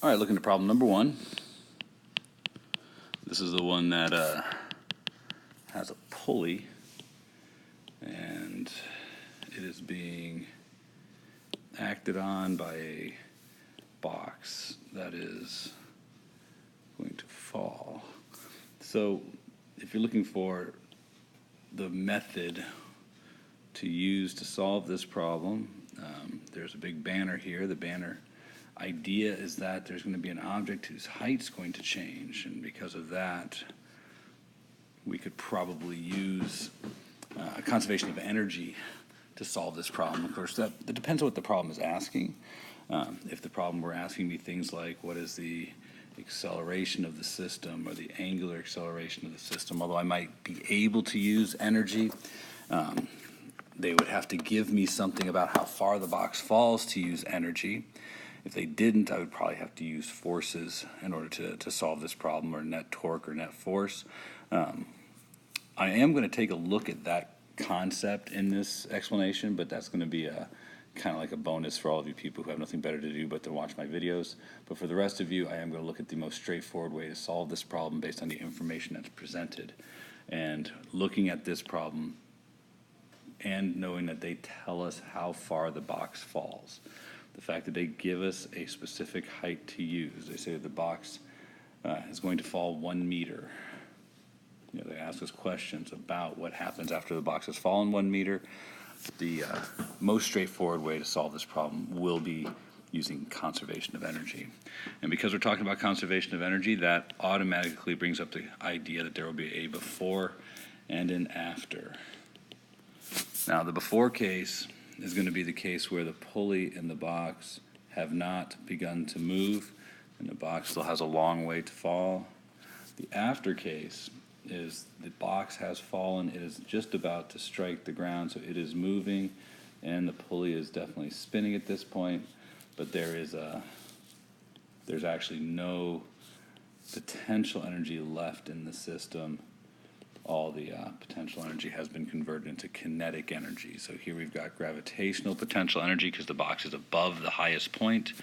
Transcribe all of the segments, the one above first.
All right, looking at problem number one. This is the one that has a pulley, and it is being acted on by a box that is going to fall. So if you're looking for the method to use to solve this problem, there's a big banner here. The banner idea is that there's going to be an object whose height's going to change, and because of that, we could probably use conservation of energy to solve this problem. Of course, that depends on what the problem is asking. If the problem were asking me things like what is the acceleration of the system or the angular acceleration of the system, although I might be able to use energy, they would have to give me something about how far the box falls to use energy. If they didn't, I would probably have to use forces in order to solve this problem, or net torque or net force. I am going to take a look at that concept in this explanation, but that's going to be a kind of like a bonus for all of you people who have nothing better to do but to watch my videos. But for the rest of you, I am going to look at the most straightforward way to solve this problem based on the information that's presented. And looking at this problem and knowing that they tell us how far the box falls. The fact that they give us a specific height to use. They say that the box is going to fall 1 meter. You know, they ask us questions about what happens after the box has fallen 1 meter. The most straightforward way to solve this problem will be using conservation of energy. And because we're talking about conservation of energy, that automatically brings up the idea that there will be a before and an after. Now, the before case is going to be the case where the pulley and the box have not begun to move, and the box still has a long way to fall. The after case is the box has fallen, it is just about to strike the ground, so it is moving, and the pulley is definitely spinning at this point, but there's actually no potential energy left in the system. All the potential energy has been converted into kinetic energy. So here we've got gravitational potential energy because the box is above the highest point,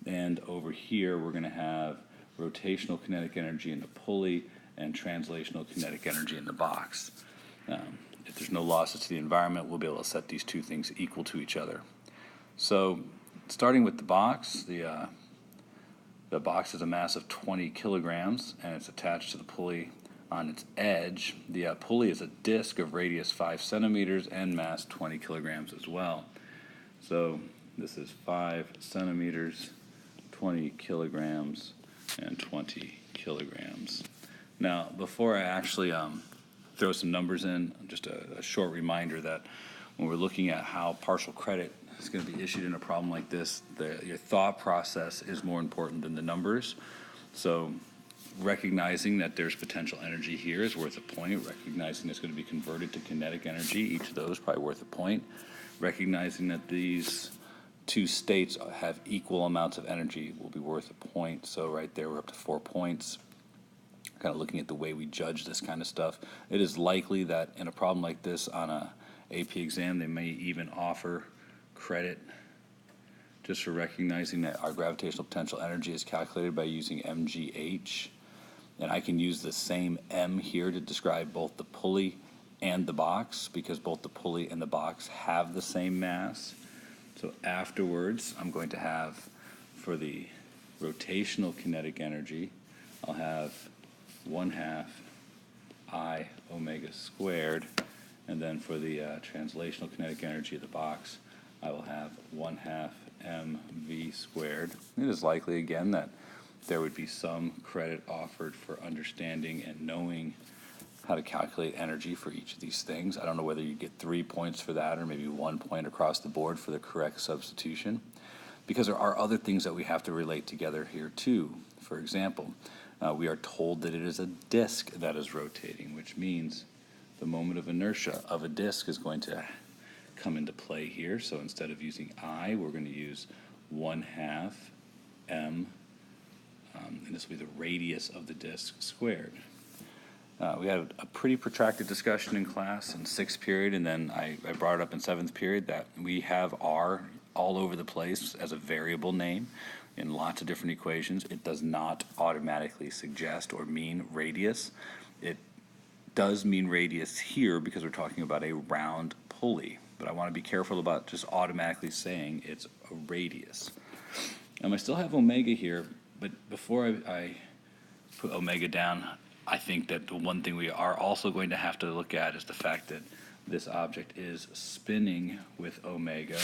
and over here we're going to have rotational kinetic energy in the pulley and translational kinetic energy in the box. If there's no losses to the environment, we'll be able to set these two things equal to each other. So starting with the box, the box has a mass of 20 kilograms, and it's attached to the pulley on its edge. The pulley is a disc of radius 5 centimeters and mass 20 kilograms as well. So this is 5 centimeters, 20 kilograms, and 20 kilograms. Now, before I actually throw some numbers in, just a short reminder that when we're looking at how partial credit is going to be issued in a problem like this, your thought process is more important than the numbers. So recognizing that there's potential energy here is worth a point. Recognizing it's going to be converted to kinetic energy, each of those probably worth a point. Recognizing that these two states have equal amounts of energy will be worth a point. So right there we're up to 4 points. Kind of looking at the way we judge this kind of stuff. It is likely that in a problem like this on a AP exam, they may even offer credit just for recognizing that our gravitational potential energy is calculated by using MGH. And I can use the same M here to describe both the pulley and the box, because both the pulley and the box have the same mass. So afterwards, I'm going to have, for the rotational kinetic energy, I'll have 1/2 I omega squared, and then for the translational kinetic energy of the box, I will have 1/2 mv squared. It is likely, again, that there would be some credit offered for understanding and knowing how to calculate energy for each of these things. I don't know whether you get 3 points for that or maybe 1 point across the board for the correct substitution, because there are other things that we have to relate together here too. For example, we are told that it is a disk that is rotating, which means the moment of inertia of a disk is going to come into play here. So instead of using I, we're going to use 1/2 m, and this will be the radius of the disk squared. We had a pretty protracted discussion in class in 6th period, and then I brought it up in 7th period that we have R all over the place as a variable name in lots of different equations. It does not automatically suggest or mean radius. It does mean radius here because we're talking about a round pulley, but I want to be careful about just automatically saying it's a radius. I still have omega here, but before I put omega down, I think that the one thing we are also going to have to look at is the fact that this object is spinning with omega,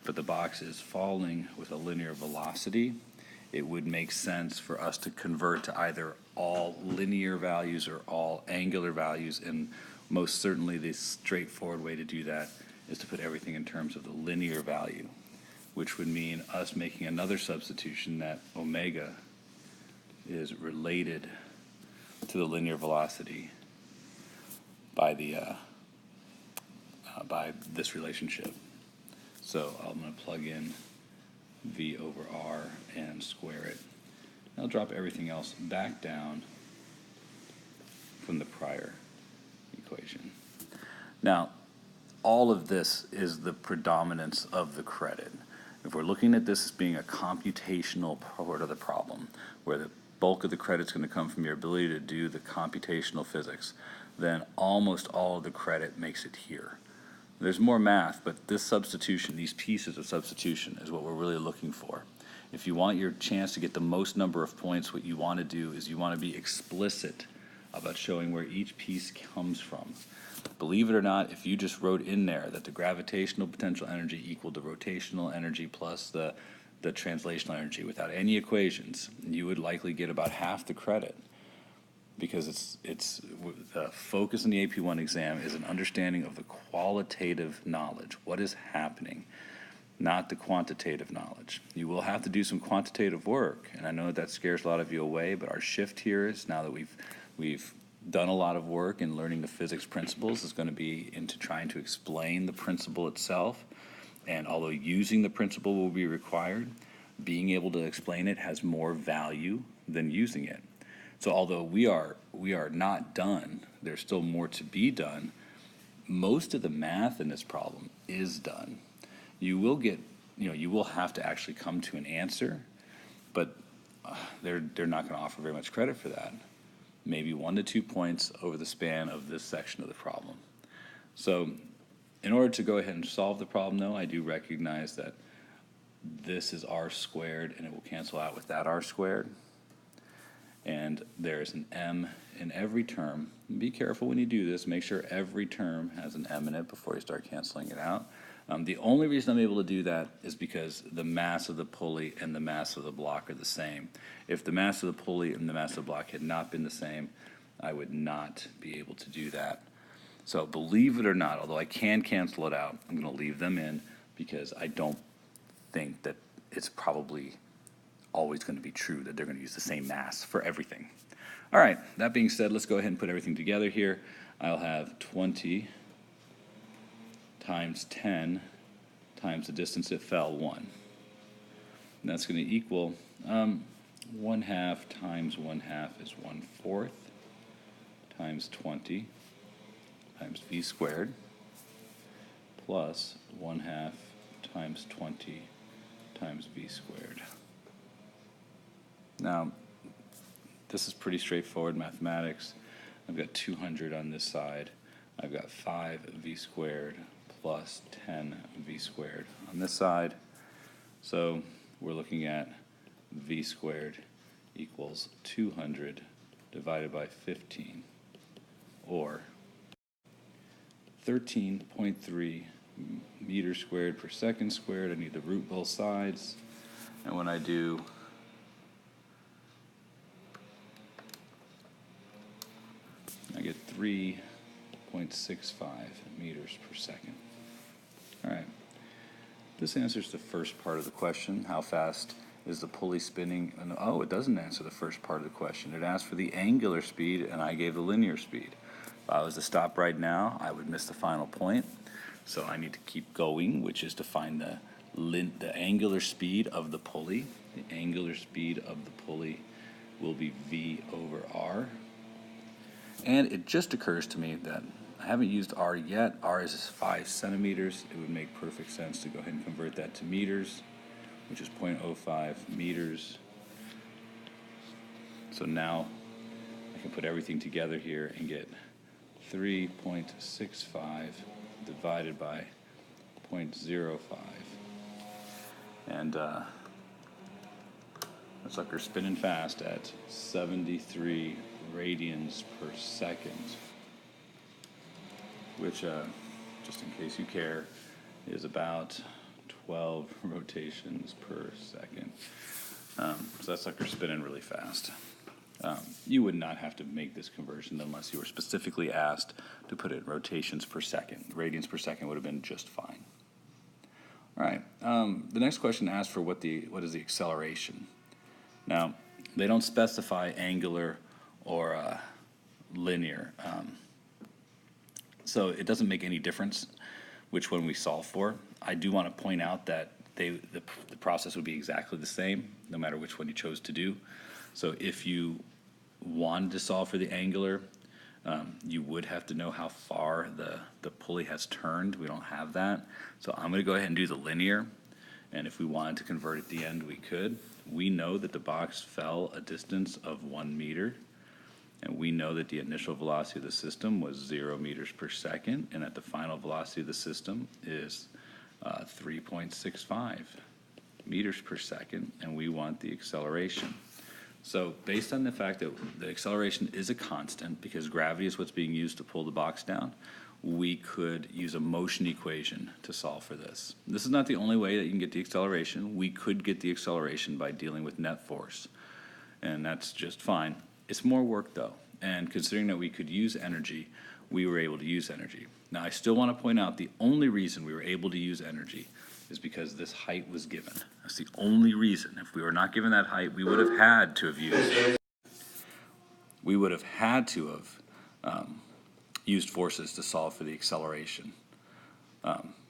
but the box is falling with a linear velocity. It would make sense for us to convert to either all linear values or all angular values, and most certainly the straightforward way to do that is to put everything in terms of the linear value, which would mean us making another substitution that omega is related to the linear velocity by this relationship. So I'm going to plug in v over r and square it. I'll drop everything else back down from the prior equation. Now, all of this is the predominance of the credit. If we're looking at this as being a computational part of the problem, where the bulk of the credit's going to come from your ability to do the computational physics, then almost all of the credit makes it here. There's more math, but this substitution, these pieces of substitution, is what we're really looking for. If you want your chance to get the most number of points, what you want to do is you want to be explicit about showing where each piece comes from. Believe it or not, if you just wrote in there that the gravitational potential energy equaled the rotational energy plus the translational energy without any equations, you would likely get about half the credit, because it's the focus in the AP1 exam is an understanding of the qualitative knowledge, what is happening, not the quantitative knowledge. You will have to do some quantitative work, and I know that scares a lot of you away, but our shift here is, now that we've done a lot of work in learning the physics principles, is going to be into trying to explain the principle itself. And although using the principle will be required, being able to explain it has more value than using it. So although we are not done, there's still more to be done. Most of the math in this problem is done. You will have to actually come to an answer, but they're not going to offer very much credit for that. Maybe 1 to 2 points over the span of this section of the problem. So in order to go ahead and solve the problem, though, I do recognize that this is r squared, and it will cancel out with that r squared. And there's an m in every term. Be careful when you do this. Make sure every term has an m in it before you start canceling it out. The only reason I'm able to do that is because the mass of the pulley and the mass of the block are the same. If the mass of the pulley and the mass of the block had not been the same, I would not be able to do that. So believe it or not, although I can cancel it out, I'm going to leave them in because I don't think that it's probably always going to be true that they're going to use the same mass for everything. All right, that being said, let's go ahead and put everything together here. I'll have 20 times 10 times the distance it fell, 1. And that's going to equal 1/2 times 1/2 is 1/4 times 20 times v squared plus 1/2 times 20 times v squared. Now, this is pretty straightforward mathematics. I've got 200 on this side. I've got 5v squared plus 10v squared on this side. So we're looking at v squared equals 200 divided by 15, or 13.3 meters squared per second squared. I need to root both sides. And when I do, I get 3.65 meters per second. All right. This answers the first part of the question. How fast is the pulley spinning? And, oh, it doesn't answer the first part of the question. It asked for the angular speed, and I gave the linear speed. If I was to stop right now, I would miss the final point. So I need to keep going, which is to find the angular speed of the pulley. The angular speed of the pulley will be v over r. And it just occurs to me that I haven't used R yet. R is 5 centimeters. It would make perfect sense to go ahead and convert that to meters, which is 0.05 meters. So now I can put everything together here and get 3.65 divided by 0.05. And that sucker's spinning fast at 73 radians per second, which, just in case you care, is about 12 rotations per second. So that sucker's spinning really fast. You would not have to make this conversion unless you were specifically asked to put it in rotations per second. Radians per second would have been just fine. All right, the next question asks for what is the acceleration. Now, they don't specify angular or linear, so it doesn't make any difference which one we solve for. I do want to point out that the process would be exactly the same no matter which one you chose to do. So if you wanted to solve for the angular, you would have to know how far the pulley has turned. We don't have that. So I'm going to go ahead and do the linear. And if we wanted to convert at the end, we could. We know that the box fell a distance of 1 meter. And we know that the initial velocity of the system was 0 meters per second. And that the final velocity of the system is 3.65 meters per second. And we want the acceleration. So based on the fact that the acceleration is a constant, because gravity is what's being used to pull the box down, we could use a motion equation to solve for this. This is not the only way that you can get the acceleration. We could get the acceleration by dealing with net force, and that's just fine. It's more work though, and considering that we could use energy, we were able to use energy. Now I still want to point out the only reason we were able to use energy is because this height was given. That's the only reason. If we were not given that height, we would have had to have used used forces to solve for the acceleration.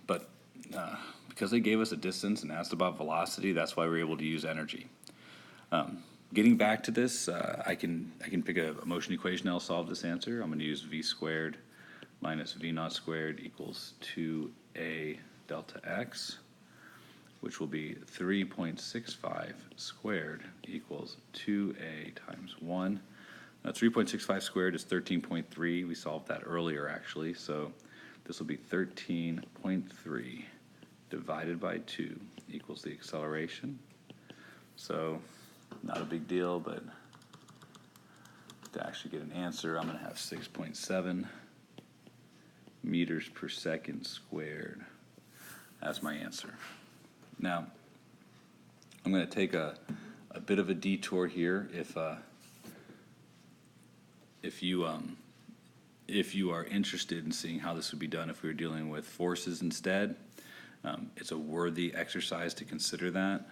But because they gave us a distance and asked about velocity, that's why we were able to use energy. Getting back to this, I can pick a motion equation that'll solve this answer. I'm going to use v squared minus v naught squared equals 2a delta x, which will be 3.65 squared equals 2a times 1. Now 3.65 squared is 13.3. We solved that earlier actually, so this will be 13.3 divided by 2 equals the acceleration. So not a big deal, but to actually get an answer, I'm going to have 6.7 meters per second squared as my answer. Now, I'm going to take a bit of a detour here. If you are interested in seeing how this would be done if we were dealing with forces instead, it's a worthy exercise to consider that.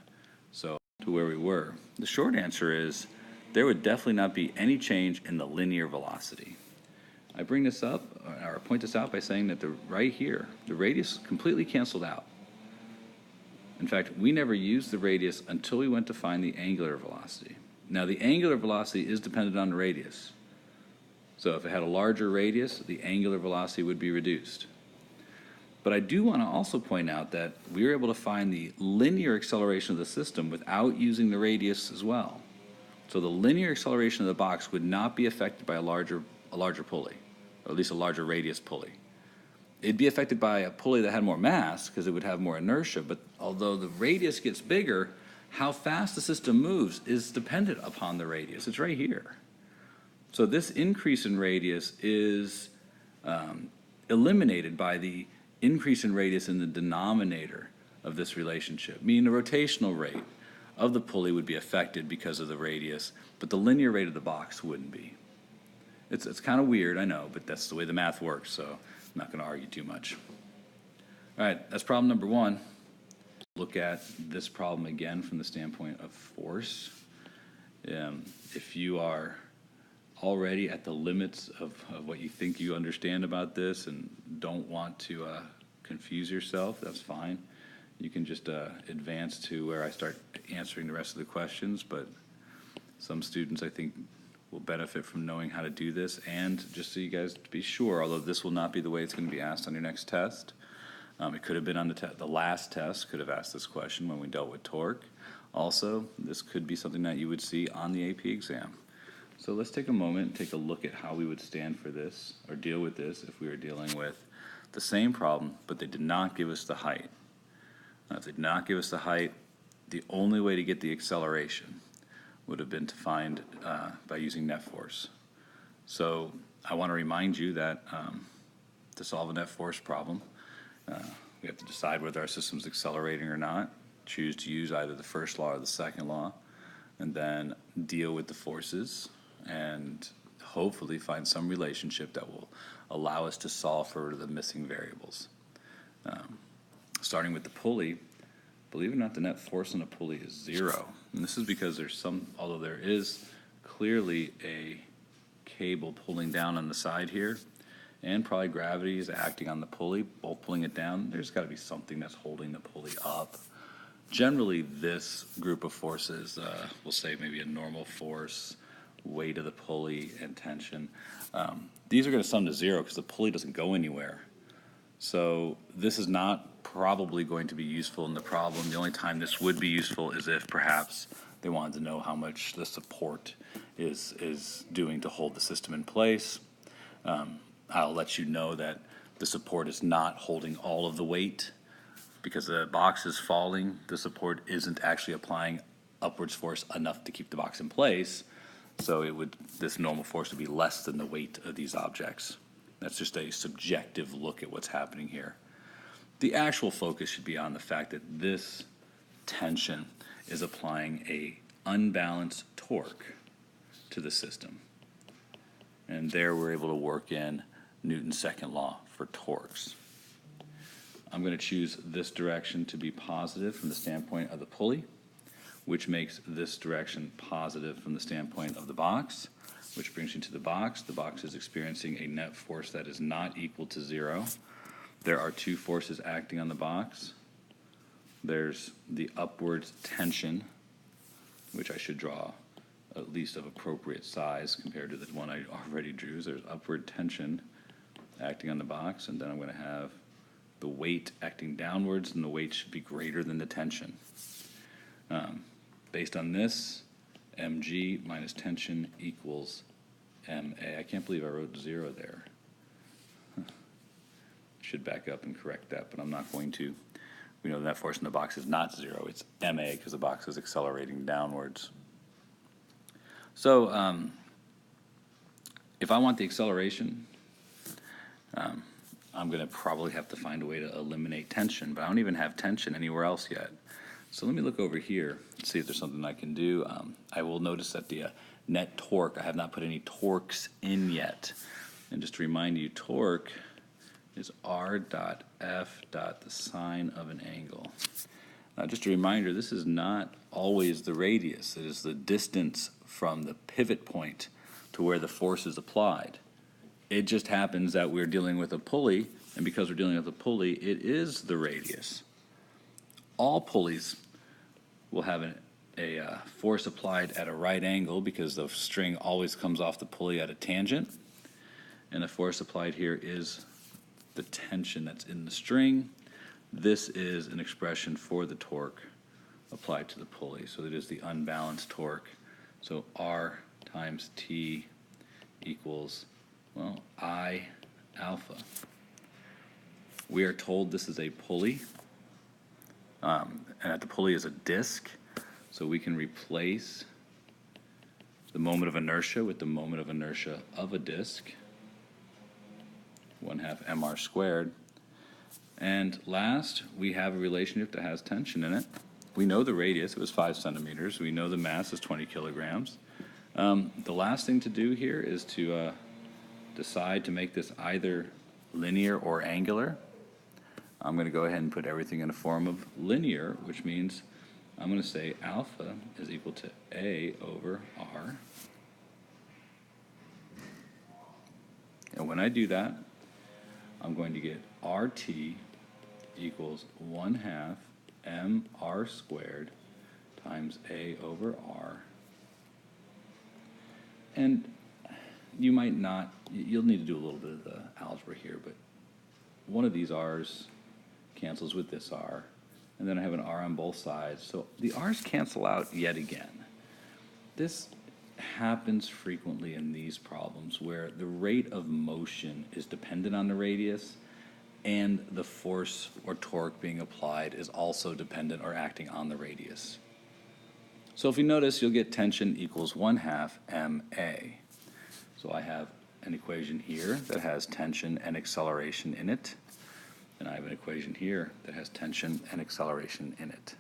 So to where we were, the short answer is there would definitely not be any change in the linear velocity. I bring this up, or point this out by saying that right here, the radius completely canceled out. In fact, we never used the radius until we went to find the angular velocity. Now, the angular velocity is dependent on the radius. So if it had a larger radius, the angular velocity would be reduced. But I do want to also point out that we were able to find the linear acceleration of the system without using the radius as well. So the linear acceleration of the box would not be affected by a larger pulley, or at least a larger radius pulley. It'd be affected by a pulley that had more mass because it would have more inertia, but although the radius gets bigger, how fast the system moves is dependent upon the radius. It's right here. So this increase in radius is eliminated by the increase in radius in the denominator of this relationship, meaning the rotational rate of the pulley would be affected because of the radius, but the linear rate of the box wouldn't be. It's kind of weird, I know, but that's the way the math works, so I'm not going to argue too much. All right, that's problem number one. Look at this problem again from the standpoint of force. If you are already at the limits of what you think you understand about this and don't want to confuse yourself, that's fine. You can just advance to where I start answering the rest of the questions, but some students, I think, will benefit from knowing how to do this. And just so you guys to be sure, although this will not be the way it's going to be asked on your next test, it could have been on the last test could have asked this question when we dealt with torque. Also, this could be something that you would see on the AP exam. So let's take a moment and take a look at how we would stand for this or deal with this if we were dealing with the same problem, but they did not give us the height. Now, if they did not give us the height, the only way to get the acceleration would have been to find by using net force. So I want to remind you that to solve a net force problem, we have to decide whether our system's accelerating or not, choose to use either the first law or the second law, and then deal with the forces and hopefully find some relationship that will allow us to solve for the missing variables. Starting with the pulley, believe it or not, the net force on a pulley is 0. And this is because although there is clearly a cable pulling down on the side here, and probably gravity is acting on the pulley, both pulling it down, there's got to be something that's holding the pulley up. Generally, this group of forces, we'll say maybe a normal force, weight of the pulley, and tension. These are going to sum to 0 because the pulley doesn't go anywhere. So this is not probably going to be useful in the problem. The only time this would be useful is if perhaps they wanted to know how much the support is doing to hold the system in place. I'll let you know that the support is not holding all of the weight. Because the box is falling, the support isn't actually applying upwards force enough to keep the box in place. So this normal force would be less than the weight of these objects. That's just a subjective look at what's happening here. The actual focus should be on the fact that this tension is applying a unbalanced torque to the system. And there we're able to work in Newton's second law for torques. I'm going to choose this direction to be positive from the standpoint of the pulley, which makes this direction positive from the standpoint of the box, which brings you to the box. The box is experiencing a net force that is not equal to 0. There are 2 forces acting on the box. There's the upward tension, which I should draw at least of appropriate size compared to the one I already drew. So there's upward tension acting on the box, and then I'm going to have the weight acting downwards, and the weight should be greater than the tension. Based on this, mg minus tension equals ma. I can't believe I wrote 0 there. Should back up and correct that, but I'm not going to. We know that force in the box is not 0. It's ma because the box is accelerating downwards. So if I want the acceleration, I'm going to probably have to find a way to eliminate tension, but I don't even have tension anywhere else yet. So let me look over here and see if there's something I can do. I will notice that the net torque, I have not put any torques in yet. And just to remind you, torque is r dot f dot the sine of an angle. Just a reminder, this is not always the radius. It is the distance from the pivot point to where the force is applied. It just happens that we're dealing with a pulley, and because we're dealing with a pulley, it is the radius. All pulleys will have a force applied at a right angle because the string always comes off the pulley at a tangent, and the force applied here is the tension that's in the string. This is an expression for the torque applied to the pulley, so it is the unbalanced torque. So R times T equals, well, I alpha. We are told this is a pulley, and that the pulley is a disk, so we can replace the moment of inertia with the moment of inertia of a disk, 1/2 mr squared. And last, we have a relationship that has tension in it. We know the radius, it was 5 centimeters. We know the mass is 20 kilograms. The last thing to do here is to decide to make this either linear or angular. I'm going to go ahead and put everything in a form of linear, which means I'm going to say alpha is equal to A over R. And when I do that, I'm going to get RT equals 1/2 mr squared times A over R. And you might not, you'll need to do a little bit of the algebra here, but one of these r's cancels with this r, and then I have an r on both sides, so the r's cancel out yet again. This happens frequently in these problems where the rate of motion is dependent on the radius, and the force or torque being applied is also dependent or acting on the radius. So if you notice, you'll get tension equals 1/2 ma. So I have an equation here that has tension and acceleration in it, and I have an equation here that has tension and acceleration in it.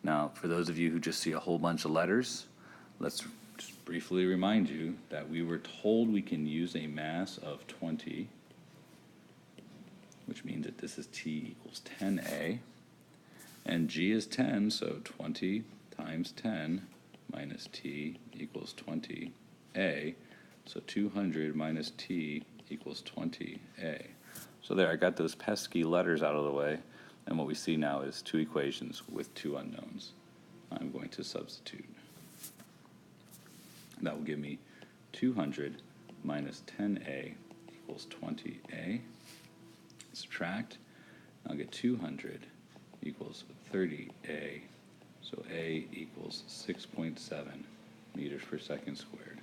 Now, for those of you who just see a whole bunch of letters, let's just briefly remind you that we were told we can use a mass of 20, which means that this is T equals 10A, and G is 10, so 20 times 10 minus T equals 20A, so 200 minus T equals 20A. So there, I got those pesky letters out of the way, and what we see now is two equations with two unknowns. I'm going to substitute. That will give me 200 minus 10A equals 20A. Subtract, I'll get 200 equals 30A, so A equals 6.7 meters per second squared.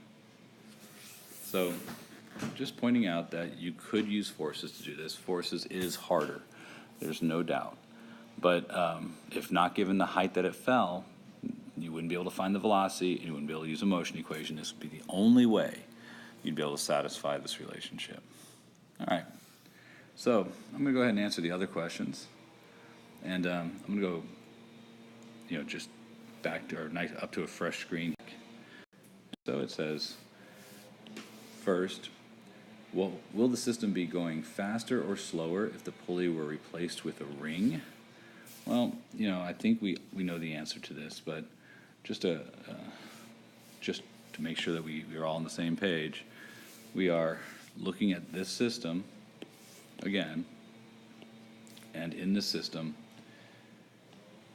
So just pointing out that you could use forces to do this. Forces is harder, there's no doubt. But if not given the height that it fell, you wouldn't be able to find the velocity, and you wouldn't be able to use a motion equation. This would be the only way you'd be able to satisfy this relationship. All right. So I'm going to go ahead and answer the other questions, and I'm going to go, just back to, or up to a fresh screen. So it says, first, will the system be going faster or slower if the pulley were replaced with a ring? Well, I think we know the answer to this, but just to make sure that we're all on the same page, we are looking at this system again, and in this system,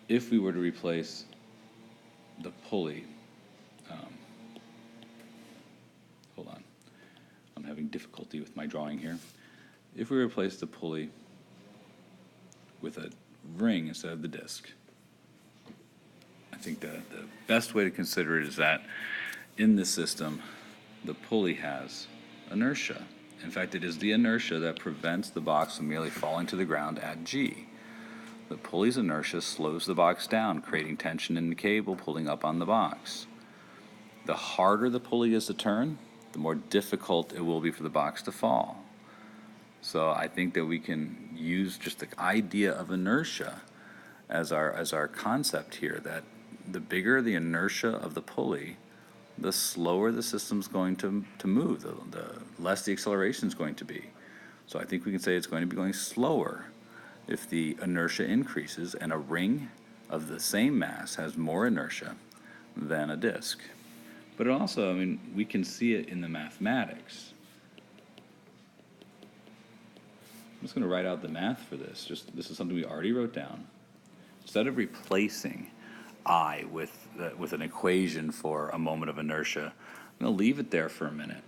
if we were to replace the pulley, hold on, I'm having difficulty with my drawing here. If we replace the pulley with a ring instead of the disc, I think the best way to consider it is that in this system, the pulley has inertia. In fact, it is the inertia that prevents the box from merely falling to the ground at G. The pulley's inertia slows the box down, creating tension in the cable pulling up on the box. The harder the pulley is to turn, the more difficult it will be for the box to fall. So I think that we can use just the idea of inertia as our concept here, that the bigger the inertia of the pulley, the slower the system's going to move, the less the acceleration is going to be. So I think we can say it's going to be going slower if the inertia increases, and a ring of the same mass has more inertia than a disc. But it also, we can see it in the mathematics. I'm just going to write out the math for this. This is something we already wrote down. Instead of replacing I with an equation for a moment of inertia, I'm going to leave it there for a minute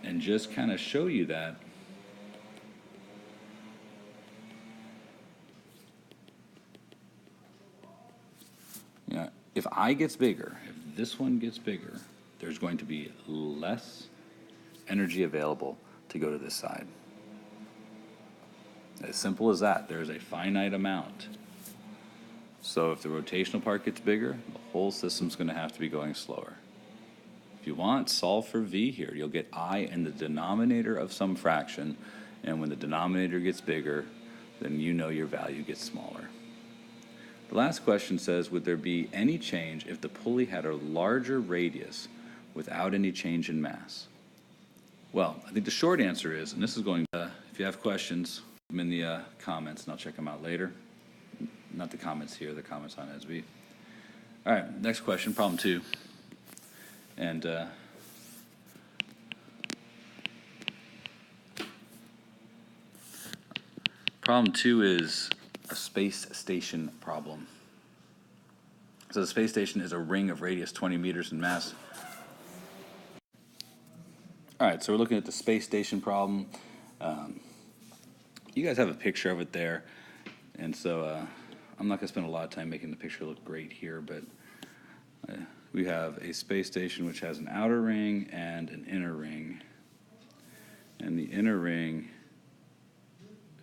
and just kind of show you that if I gets bigger, if this one gets bigger, there's going to be less energy available to go to this side. As simple as that. There's a finite amount. So if the rotational part gets bigger, the whole system's going to have to be going slower. If you want, solve for V here. You'll get I in the denominator of some fraction, and when the denominator gets bigger, then your value gets smaller. The last question says, would there be any change if the pulley had a larger radius without any change in mass? Well, I think the short answer is, and this is going to, if you have questions, put them in the comments, and I'll check them out later. Not the comments here, the comments on SB. All right, next question, problem 2. And problem 2 is a space station problem. So the space station is a ring of radius 20 meters in mass. All right, so we're looking at the space station problem. You guys have a picture of it there, and so I'm not going to spend a lot of time making the picture look great here, but we have a space station which has an outer ring and an inner ring, and the inner ring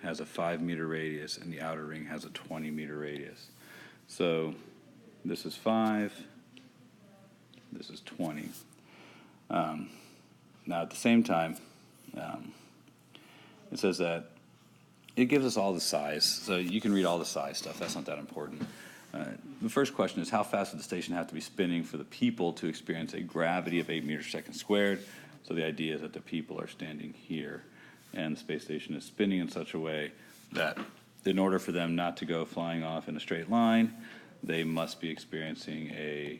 has a 5-meter radius, and the outer ring has a 20-meter radius. So this is 5, this is 20. Now at the same time, it says that it gives us all the size, so you can read all the size stuff. That's not that important. The first question is, how fast would the station have to be spinning for the people to experience a gravity of 8 meters per second squared? So the idea is that the people are standing here, and the space station is spinning in such a way that in order for them not to go flying off in a straight line, they must be experiencing a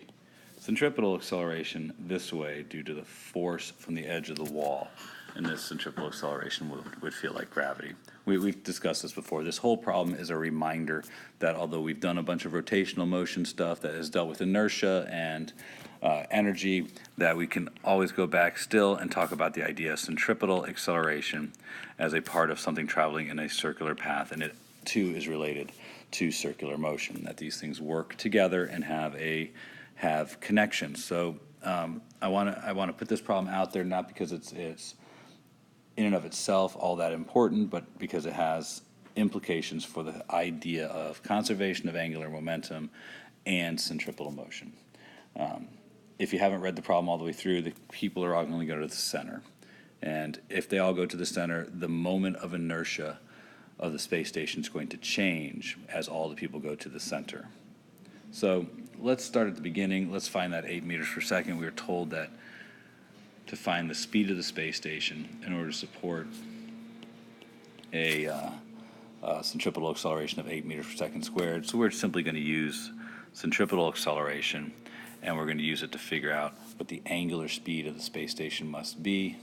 centripetal acceleration this way due to the force from the edge of the wall. And this centripetal acceleration would feel like gravity. We've discussed this before. This whole problem is a reminder that although we've done a bunch of rotational motion stuff that has dealt with inertia and energy, that we can always go back still and talk about the idea of centripetal acceleration as a part of something traveling in a circular path, and it too is related to circular motion, that these things work together and have connections. So I want to put this problem out there, not because it's in and of itself all that important, but because it has implications for the idea of conservation of angular momentum and centripetal motion. If you haven't read the problem all the way through, the people are all going to go to the center. And if they all go to the center, the moment of inertia of the space station is going to change as all the people go to the center. So let's start at the beginning. Let's find that 8 meters per second. We were told that to find the speed of the space station in order to support a centripetal acceleration of 8 meters per second squared. So we're simply going to use centripetal acceleration, and we're going to use it to figure out what the angular speed of the space station must be.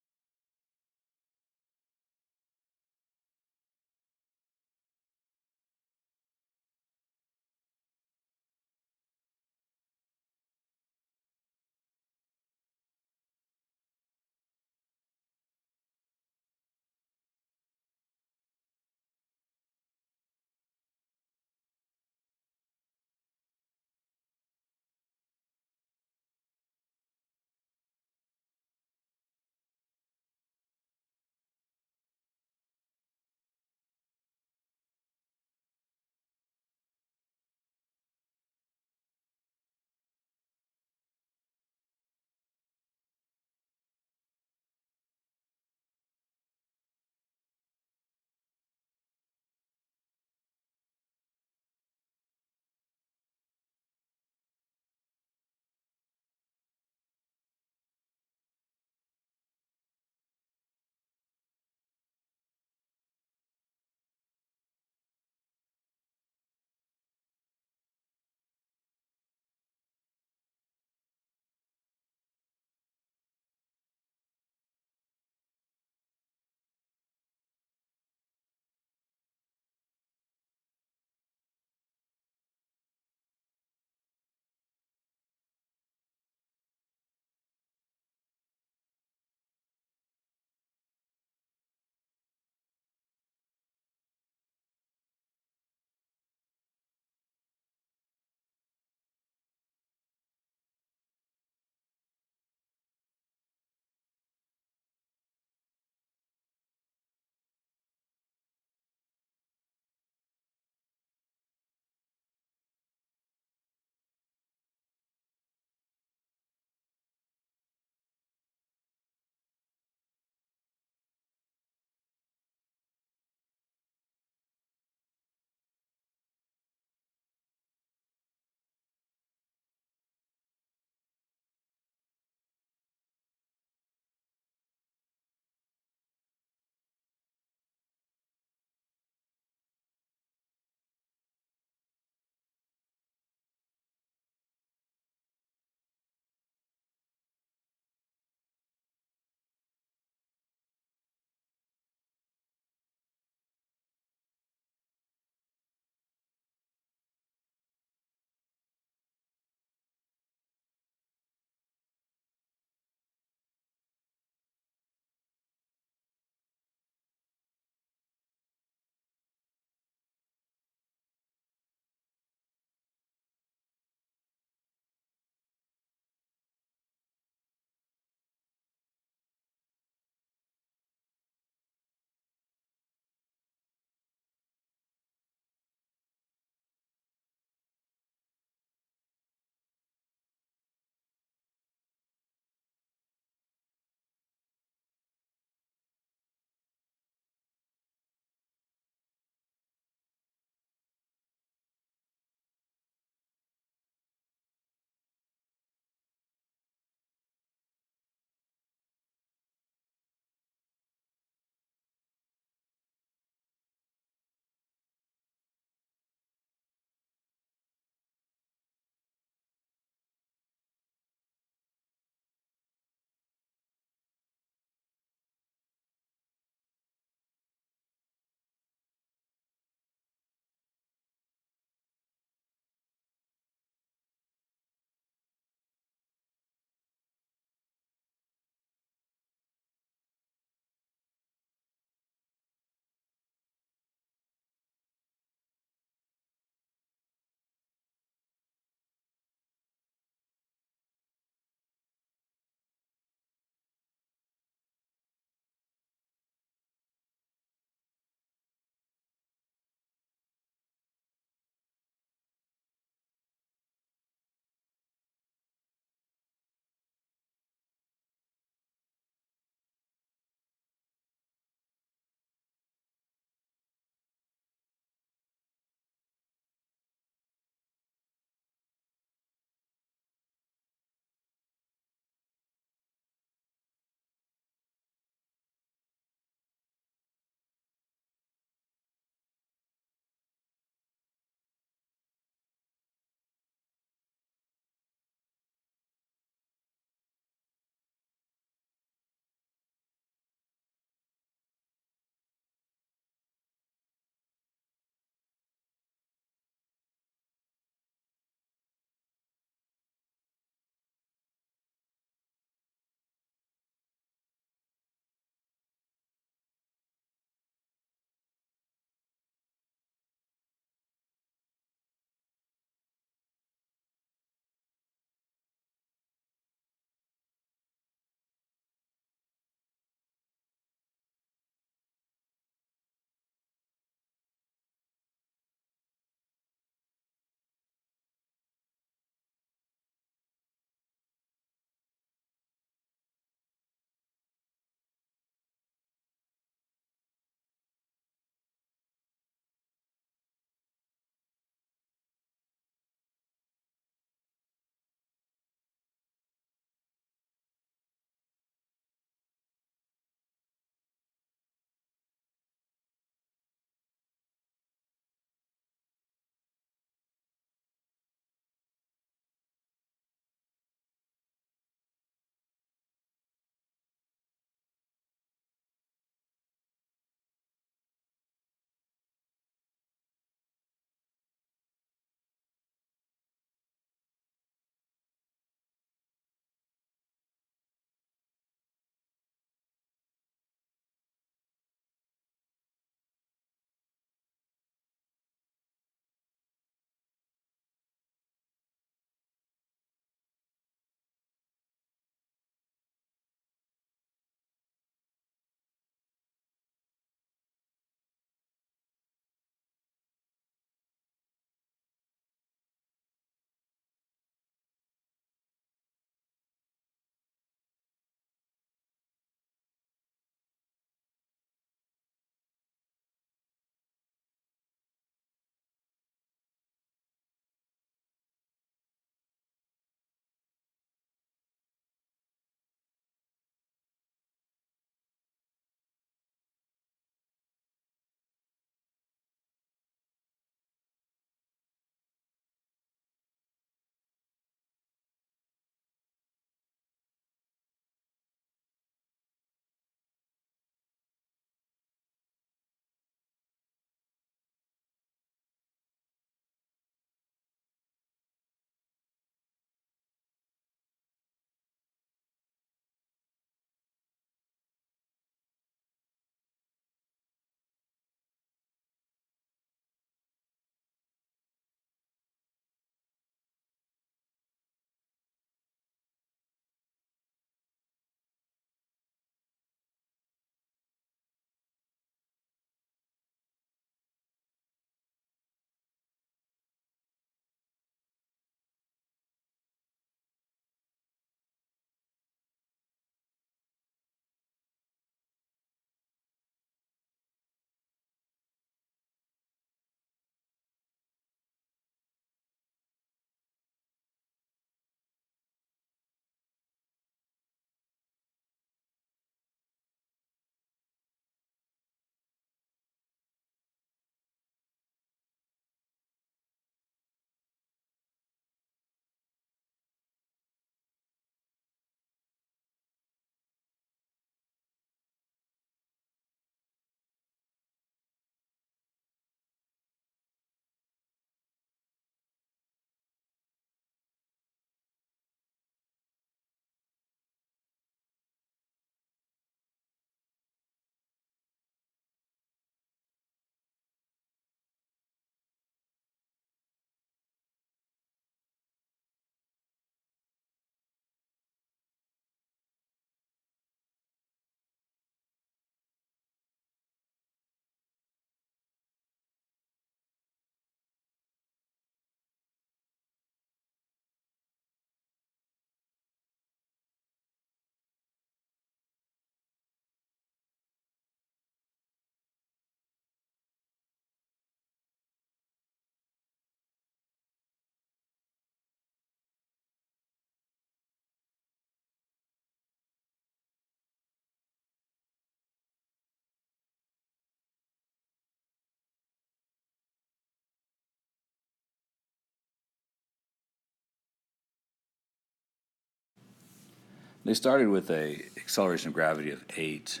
They started with a acceleration of gravity of 8,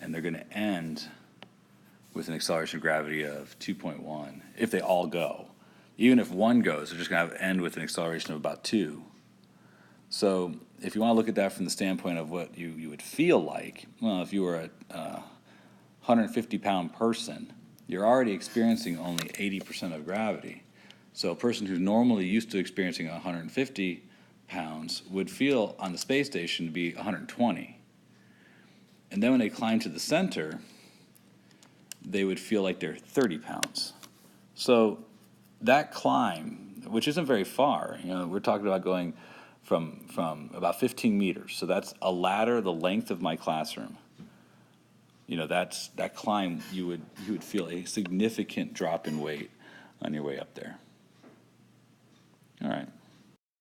and they're going to end with an acceleration of gravity of 2.1 if they all go. Even if one goes, they're just going to end with an acceleration of about 2. So if you want to look at that from the standpoint of what you would feel like, well, if you were a 150-pound person, you're already experiencing only 80% of gravity. So a person who's normally used to experiencing 150 pounds would feel on the space station to be 120. And then when they climb to the center, they would feel like they're 30 pounds. So that climb, which isn't very far, we're talking about going from about 15 meters. So that's a ladder the length of my classroom. That climb, you would feel a significant drop in weight on your way up there.